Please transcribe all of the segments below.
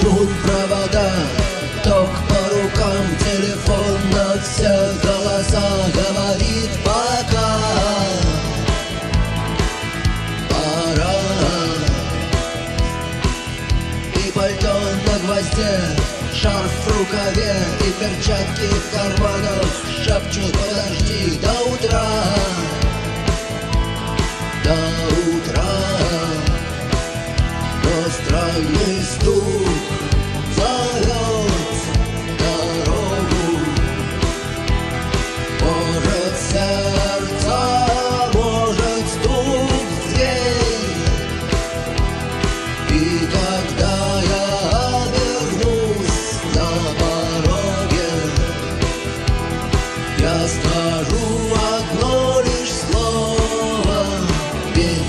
жгут провода, ток по рукам, телефон на все голоса говорит пока. Пора. И пальто на гвозде, шарф в рукаве и перчатки в карманах шепчут: подожди до утра. До утра. Но странный стук зовет дорогу. Может, сердце, может, стук в дверь. И когда я обернусь на пороге, я скажу одно лишь слово: верь.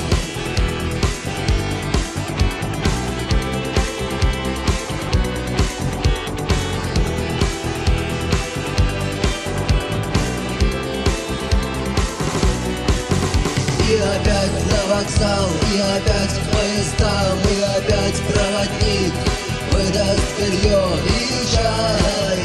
И опять на вокзал, и опять к поездам, и опять проводник выдаст белье и чай.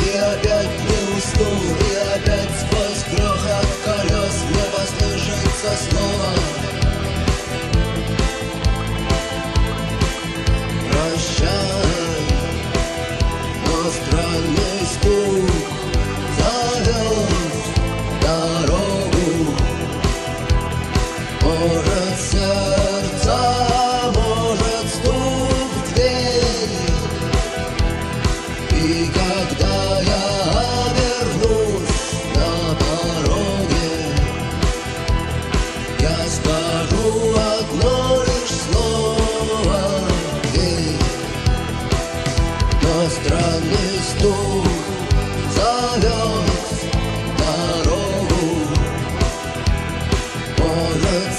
И опять не усну, и опять сквозь грохот колес мне послышится снова: прощай. Но странный стук зовет дорогу. Может, сердце, может, стук в дверь. И когда я обернусь на пороге, я скажу одно лишь слово: верь. Но странный стук зовет дорогу. Может,